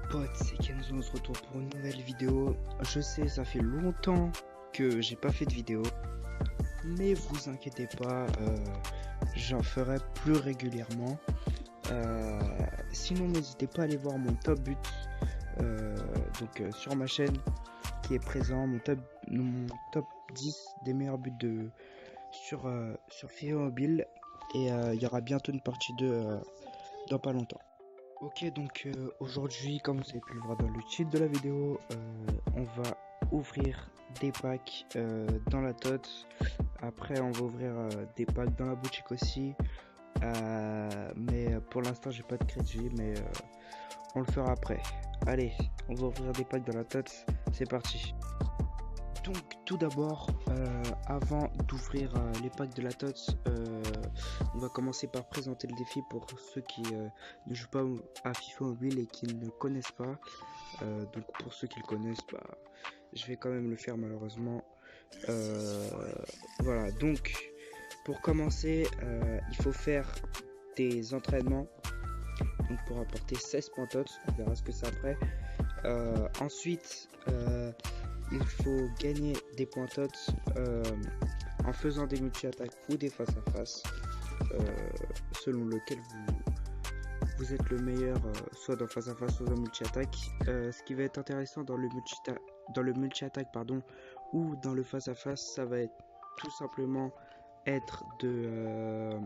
potes, c'est Kenzo, on se retrouve pour une nouvelle vidéo. Je sais, ça fait longtemps que j'ai pas fait de vidéo, mais vous inquiétez pas, j'en ferai plus régulièrement. Sinon, n'hésitez pas à aller voir mon top but sur ma chaîne qui est présent, mon top 10 des meilleurs buts sur FIFA Mobile, et il y aura bientôt une partie 2 dans pas longtemps. Ok, donc aujourd'hui, comme vous avez pu le voir dans le titre de la vidéo, on va ouvrir des packs dans la TOTS. Après, on va ouvrir des packs dans la boutique aussi. Mais pour l'instant, j'ai pas de crédit, mais on le fera après. Allez, on va ouvrir des packs dans la TOTS. C'est parti. Donc tout d'abord, avant d'ouvrir les packs de la TOTS, on va commencer par présenter le défi pour ceux qui ne jouent pas à FIFA Mobile et qui ne connaissent pas. Donc pour ceux qui le connaissent, je vais quand même le faire malheureusement. Voilà, donc pour commencer, il faut faire des entraînements donc pour apporter 16 points TOTS. On verra ce que c'est après. Ensuite, il faut gagner des points TOTS en faisant des multi-attaques ou des face-à-face, selon lequel vous êtes le meilleur, soit dans face-à-face, soit dans multi-attaque. Ce qui va être intéressant dans le multi-attaque ou dans le face-à-face, ça va être tout simplement être de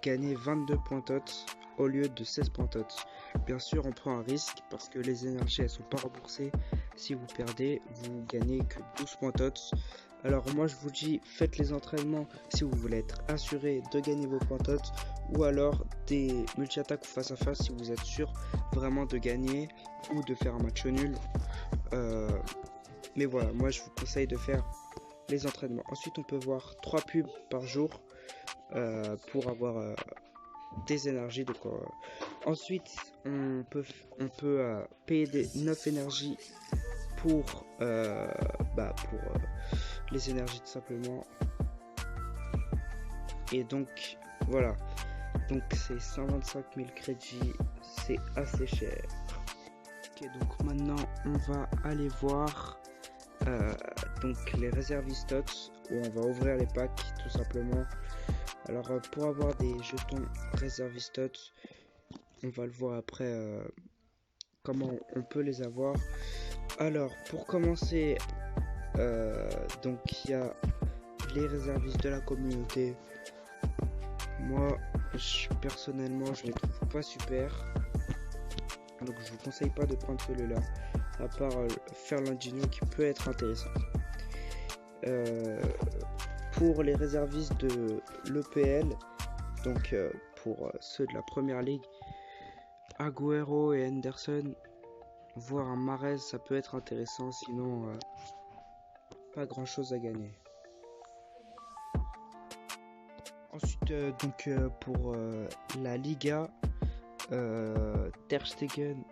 gagner 22 points TOTS au lieu de 16 points TOTS. Bien sûr, on prend un risque parce que les énergies elles sont pas remboursées. Si vous perdez, vous gagnez que 12 points TOTS. Alors moi je vous dis, faites les entraînements si vous voulez être assuré de gagner vos points TOTS, ou alors des multi-attaques ou face à face si vous êtes sûr vraiment de gagner ou de faire un match nul. Mais voilà, moi je vous conseille de faire les entraînements. Ensuite on peut voir 3 pubs par jour pour avoir des énergies. Donc ensuite on peut payer des 9 énergies pour les énergies tout simplement, et donc voilà, donc c'est 125 000 crédits, c'est assez cher. Ok, donc maintenant on va aller voir donc les réservistes TOTS, où on va ouvrir les packs tout simplement. Alors pour avoir des jetons réservistes TOTS, on va le voir après comment on peut les avoir. Alors pour commencer, donc il y a les réservistes de la communauté. Moi personnellement je les trouve pas super, donc je vous conseille pas de prendre celui-là, à part Ferlandino qui peut être intéressant. Pour les réservistes de l'EPL, donc pour ceux de la première ligue, Agüero et Henderson, voire un Mahrez, ça peut être intéressant, sinon pas grand chose à gagner. Ensuite pour la Liga, Ter Stegen,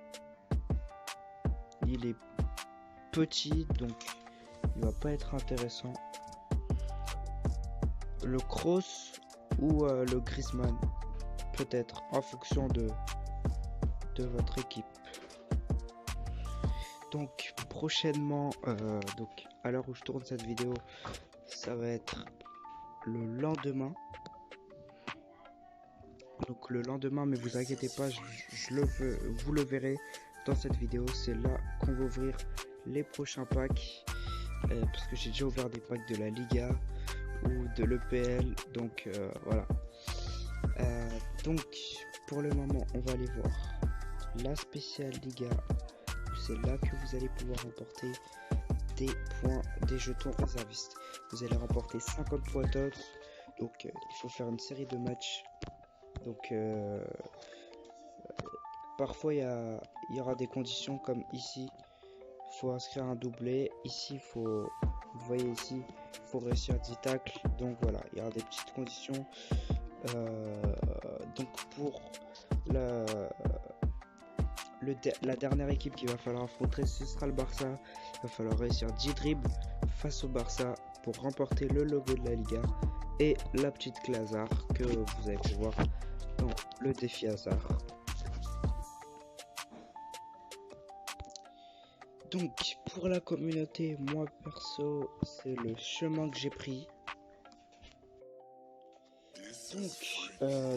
il est petit donc il va pas être intéressant. Le Kroos ou le Griezmann, peut-être en fonction de votre équipe. Donc prochainement, donc à l'heure où je tourne cette vidéo, ça va être le lendemain. Donc le lendemain, mais vous inquiétez pas, vous le verrez dans cette vidéo. C'est là qu'on va ouvrir les prochains packs, parce que j'ai déjà ouvert des packs de la Liga ou de l'EPL, donc voilà. Donc pour le moment, on va aller voir la spéciale Liga, où c'est là que vous allez pouvoir remporter des points, des jetons réservistes. Vous allez remporter 50 points TOTS, donc il faut faire une série de matchs. Donc parfois il y aura des conditions comme ici, il faut inscrire un doublé. Ici vous voyez ici, il faut réussir 10 tacles. Donc voilà, il y aura des petites conditions. Donc pour la dernière équipe qu'il va falloir affronter, ce sera le Barça. Il va falloir réussir 10 dribbles face au Barça pour remporter le logo de la Liga et la petite clé hasard que vous allez pouvoir dans le défi hasard. Donc pour la communauté, moi perso, c'est le chemin que j'ai pris.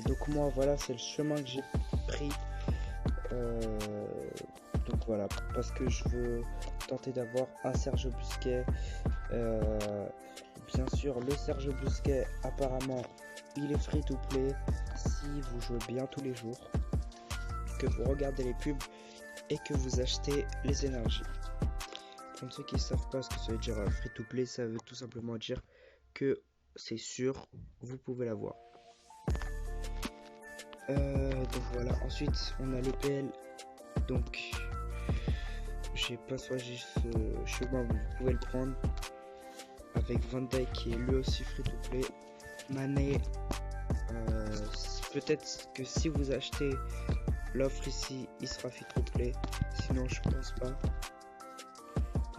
Donc moi voilà, c'est le chemin que j'ai pris. Donc voilà, parce que je veux tenter d'avoir un Sergio Busquets. Bien sûr, le Sergio Busquets, apparemment, il est free to play si vous jouez bien tous les jours, que vous regardez les pubs et que vous achetez les énergies. Pour ceux qui ne savent pas ce que ça veut dire free to play, ça veut tout simplement dire que c'est sûr, vous pouvez l'avoir. Donc voilà, ensuite on a l'EPL. Donc j'ai pas choisi ce chemin, vous pouvez le prendre avec Van Dijk qui est lui aussi free to play. Mané, peut-être que si vous achetez l'offre ici, il sera free to play, sinon je pense pas.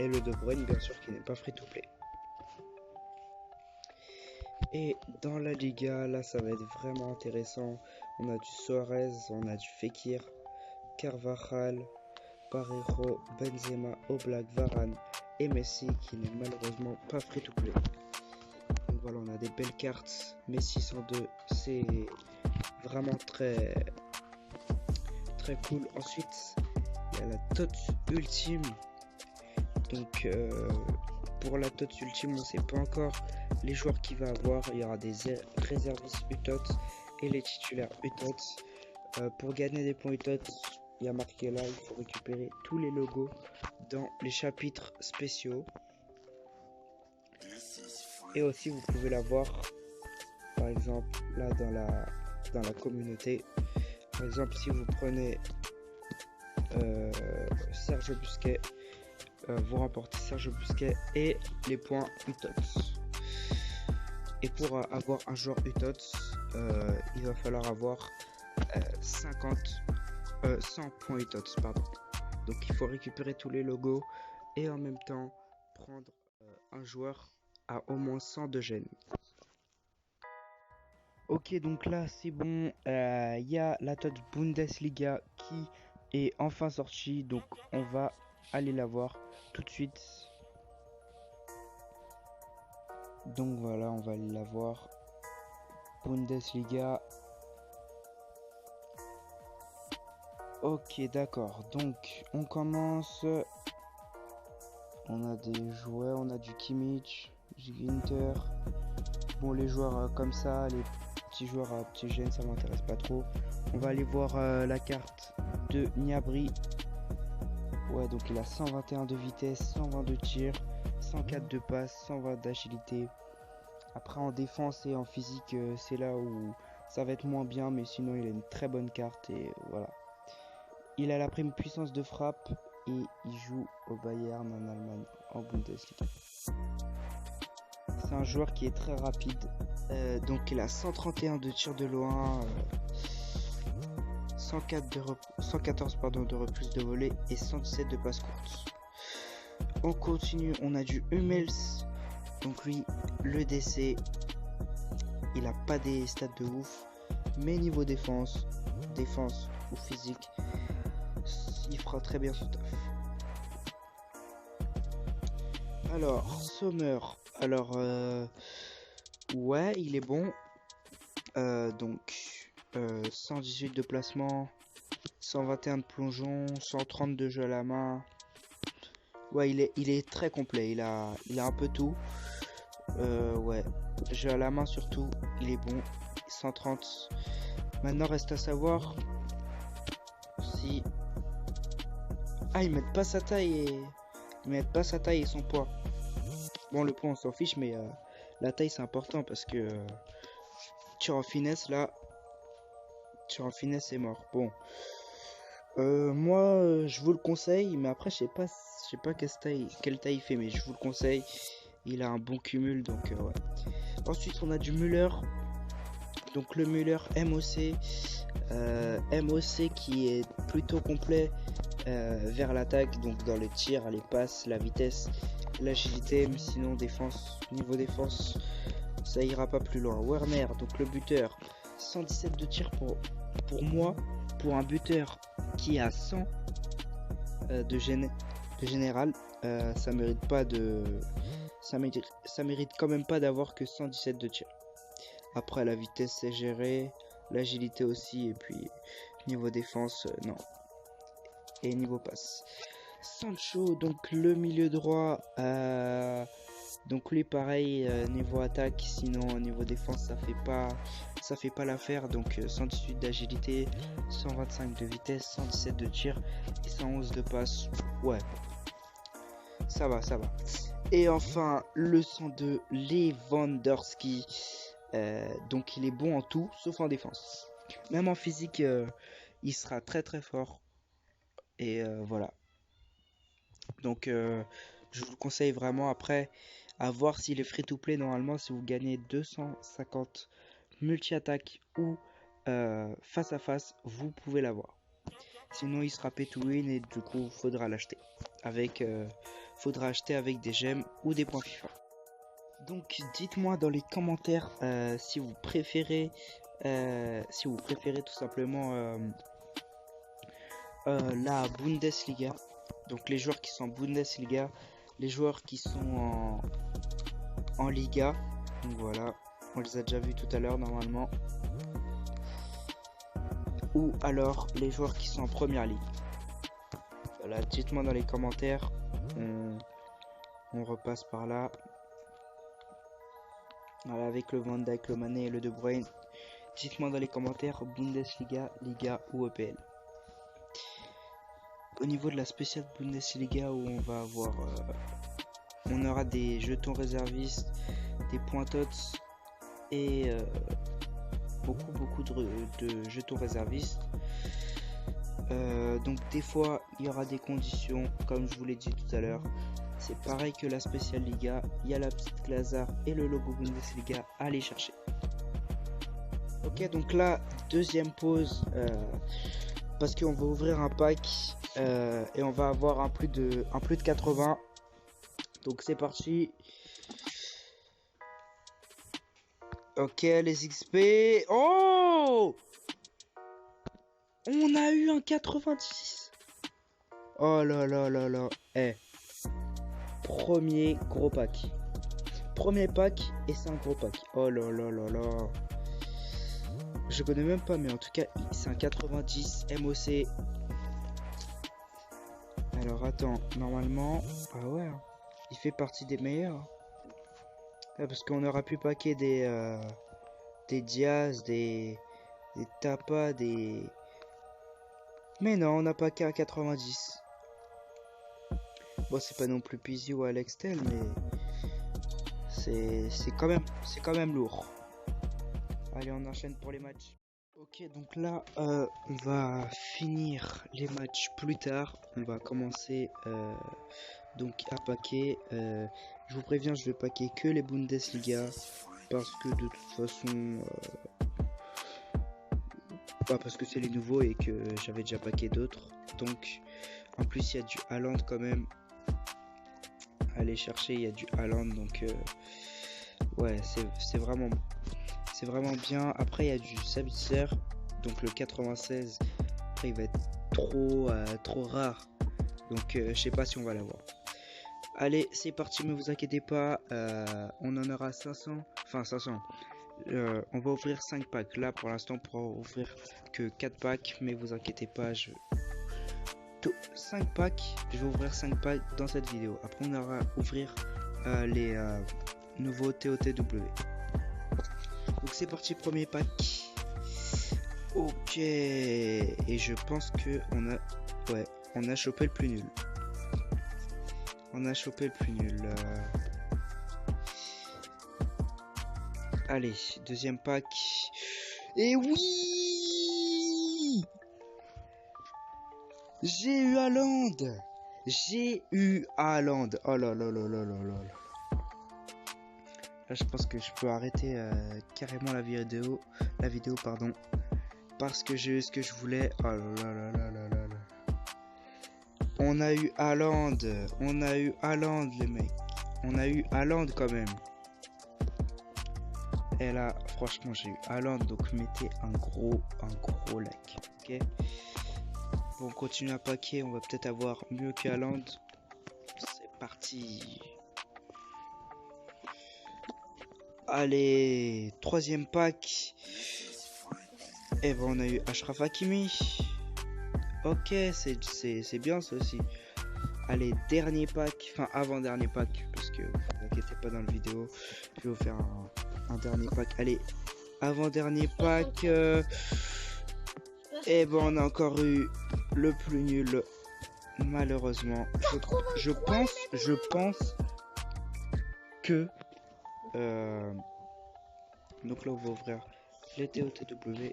Et le De Bruyne bien sûr qui n'est pas free to play. Et dans la Liga, là ça va être vraiment intéressant. On a du Suarez, on a du Fekir, Carvajal, Parejo, Benzema, Oblak, Varane et Messi qui n'est malheureusement pas free to play. Donc voilà, on a des belles cartes. Messi 102, c'est vraiment très cool. Ensuite, il y a la TOTS Ultime. Donc pour la TOTS Ultime, on ne sait pas encore les joueurs qu'il va avoir. Il y aura des réservistes UTOTS et les titulaires UTOTS. Pour gagner des points UTOTS, il y a marqué là, il faut récupérer tous les logos dans les chapitres spéciaux. Et aussi vous pouvez l'avoir par exemple là dans la communauté. Par exemple si vous prenez Sergio Busquets, vous remportez Sergio Busquets et les points UTOTS. Et pour avoir un joueur UTOTS, il va falloir avoir 100 points UTOTS, pardon. Donc il faut récupérer tous les logos et en même temps prendre un joueur à au moins 100 de gêne. Ok, donc là c'est bon, il y a la TOTS Bundesliga qui est enfin sortie, donc on va aller la voir tout de suite. Donc voilà, on va aller la voir. Bundesliga. Ok, d'accord. Donc on commence. On a des joueurs, on a du Kimmich, du Ginter. Bon, les joueurs comme ça, les petits joueurs à petit gène, ça m'intéresse pas trop. On va aller voir la carte de Gnabry. Ouais, donc il a 121 de vitesse, 120 de tir, 104 de passe, 120 d'agilité. Après en défense et en physique, c'est là où ça va être moins bien, mais sinon il a une très bonne carte et voilà. Il a la prime puissance de frappe et il joue au Bayern en Allemagne, en Bundesliga. C'est un joueur qui est très rapide, donc il a 131 de tir de loin, 114 de reprise de volée et 117 de passe courte. On continue, on a du Hummels. Donc lui, le DC, il a pas des stats de ouf, mais niveau défense ou physique, il fera très bien son taf. Alors, Sommer, alors ouais, il est bon. Donc 118 de placement, 121 de plongeon, 130 de jeu à la main. Ouais, il est très complet, il a un peu tout. Ouais, jeu à la main surtout, il est bon. 130. Maintenant reste à savoir si ils mettent pas sa taille et son poids. Bon, le poids on s'en fiche, mais la taille c'est important parce que tir en finesse là, tir en finesse c'est mort. Bon, moi je vous le conseille, mais après je sais pas quelle taille il fait, mais je vous le conseille. Il a un bon cumul, donc ouais. Ensuite on a du Müller. Donc le Müller MOC, MOC qui est plutôt complet vers l'attaque, donc dans les tirs, les passes, la vitesse, l'agilité, mais sinon niveau défense, ça ira pas plus loin. Werner, donc le buteur, 117 de tir pour moi, pour un buteur qui a 100 de gêne, de général, ça mérite pas de... Ça mérite quand même pas d'avoir que 117 de tir. Après, la vitesse c'est géré, l'agilité aussi, et puis niveau défense, non. Et niveau passe. Sancho, donc le milieu droit, donc lui pareil, niveau attaque, sinon niveau défense ça fait pas l'affaire. Donc 118 d'agilité, 125 de vitesse, 117 de tir et 111 de passe. Ouais, ça va. Et enfin le 102, Lewandowski. Donc il est bon en tout sauf en défense. Même en physique, il sera très fort. Et voilà. Donc je vous conseille vraiment après à voir s'il est free to play. Normalement si vous gagnez 250 multi-attaque ou face à face, vous pouvez l'avoir. Sinon il sera pay to win et du coup faudra l'acheter faudra acheter avec des gemmes ou des points FIFA. Donc dites-moi dans les commentaires si vous préférez tout simplement la Bundesliga, donc les joueurs qui sont en Bundesliga, les joueurs qui sont en Liga, donc voilà, on les a déjà vus tout à l'heure normalement, ou alors les joueurs qui sont en Première Ligue. Voilà, dites-moi dans les commentaires, on repasse par là. Voilà, avec le Van Dijk, le Mané et le De Bruyne. Dites-moi dans les commentaires Bundesliga, Liga ou EPL. Au niveau de la spéciale Bundesliga où on va avoir on aura des jetons réservistes, des points tots et beaucoup de jetons réservistes. Donc des fois il y aura des conditions comme je vous l'ai dit tout à l'heure. C'est pareil que la spéciale Liga, il y a la petite Glazar et le logo Bundesliga à aller chercher. Ok, donc là deuxième pause parce qu'on va ouvrir un pack et on va avoir un plus de 80. Donc c'est parti. Ok, les XP. Oh, on a eu un 90. Oh là là là là. Premier gros pack. Premier pack et c'est un gros pack. Oh là là là là. Je connais même pas, mais en tout cas c'est un 90 MOC. Alors attends, normalement, ah ouais, il fait partie des meilleurs. Parce qu'on aura pu paquer des Diaz, des Tapas, des... Mais non, on n'a pas qu'à 90. Bon, c'est pas non plus Pizzi ou Alex Tel, mais c'est quand même lourd. Allez, on enchaîne pour les matchs. Ok, donc là, on va finir les matchs plus tard. On va commencer donc à paquer. Je vous préviens, je vais paquer que les Bundesliga parce que de toute façon, parce que c'est les nouveaux et que j'avais déjà paqué d'autres. Donc, en plus, il y a du Haaland quand même. Aller chercher, il y a du Haaland, donc ouais, c'est vraiment bien. Après il y a du Sabitzer, donc le 96. Après il va être trop rare, donc je sais pas si on va l'avoir. Allez, c'est parti, mais vous inquiétez pas, on en aura 500, enfin 500. On va ouvrir 5 packs. Là pour l'instant on pourra ouvrir que 4 packs, mais vous inquiétez pas, 5 packs, je vais ouvrir 5 packs dans cette vidéo. Après on aura ouvrir les nouveaux TOTW. Donc c'est parti, premier pack. Ok, et je pense que on a chopé le plus nul. Allez, deuxième pack. Et oui, j'ai eu Haaland. Oh là là là là là là. Là, je pense que je peux arrêter carrément la vidéo, pardon, parce que j'ai eu ce que je voulais. Oh là là là là là là là. On a eu Haaland, les mecs. On a eu Haaland quand même. Et là, franchement, j'ai eu Haaland, donc mettez un gros like, ok. Bon, on continue à paquer, on va peut-être avoir mieux que Haaland. parti. Allez, troisième pack. Et ben on a eu Achraf Hakimi. Ok, c'est bien ça aussi. Allez, dernier pack, enfin avant-dernier pack, parce que vous inquiétez pas dans la vidéo, je vais vous faire un dernier pack. Allez, avant-dernier pack. Et ben on a encore eu le plus nul, malheureusement. Je pense que donc là on va ouvrir les TOTW,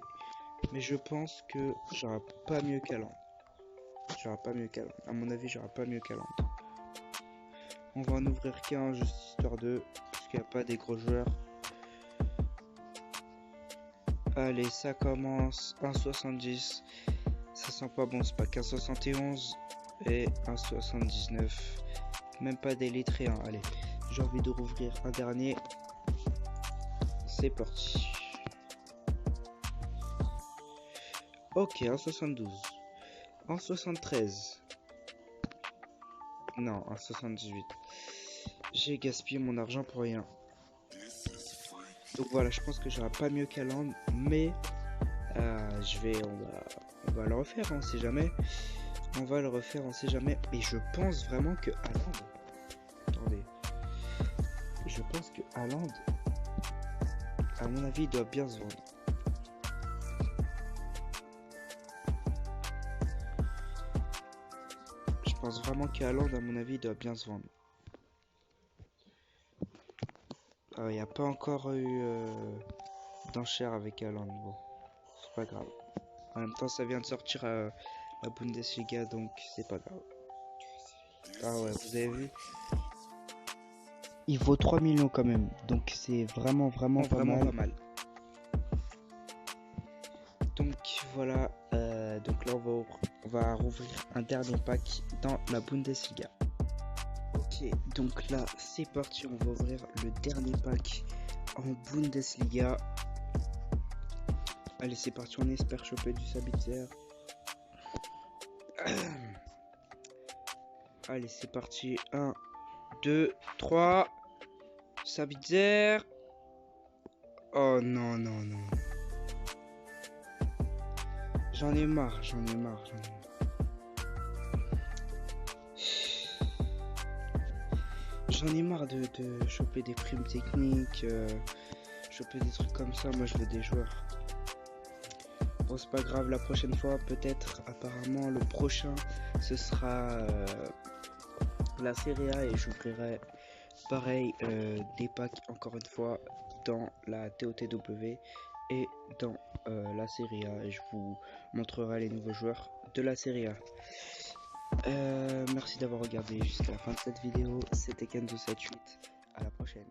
mais je pense que j'aurai pas mieux qu'à Londres. À mon avis, j'aurai pas mieux qu'à Londres. On va en ouvrir qu'un juste histoire de, parce qu'il n'y a pas des gros joueurs. Allez, ça commence. 1,70. Ça sent pas bon, c'est pas 1,71 et 1,79. Même pas des litres et un. Allez, j'ai envie de rouvrir un dernier. C'est parti. Ok, 1,72. 1,73. Non, 1,78. J'ai gaspillé mon argent pour rien. Donc voilà, je pense que j'aurai pas mieux qu'à Londres, mais on va le refaire, on sait jamais. On va le refaire, on sait jamais. Et je pense vraiment que Haaland, attendez, je pense que Haaland, à mon avis, il doit bien se vendre. Je pense vraiment qu'Haaland, à mon avis, il doit bien se vendre. Il n'y a pas encore eu d'enchère avec Haaland. Bon, c'est pas grave. En même temps, ça vient de sortir la Bundesliga, donc c'est pas grave. Ah ouais, vous avez vu? Il vaut 3 millions quand même, donc c'est vraiment pas mal. Donc voilà, donc là on va rouvrir un dernier pack dans la Bundesliga. Ok, donc là c'est parti, on va ouvrir le dernier pack en Bundesliga. Allez, c'est parti, on espère choper du Sabitzer. Allez, c'est parti. 1, 2, 3. Sabitzer. Oh non, non, non. J'en ai marre. J'en ai marre de choper des primes techniques, choper des trucs comme ça. Moi, je veux des joueurs. Bon, c'est pas grave, la prochaine fois, peut-être, apparemment, le prochain, ce sera la Serie A et j'ouvrirai pareil des packs, encore une fois, dans la TOTW et dans la Serie A et je vous montrerai les nouveaux joueurs de la Serie A. Merci d'avoir regardé jusqu'à la fin de cette vidéo. C'était Kenzo78. À la prochaine.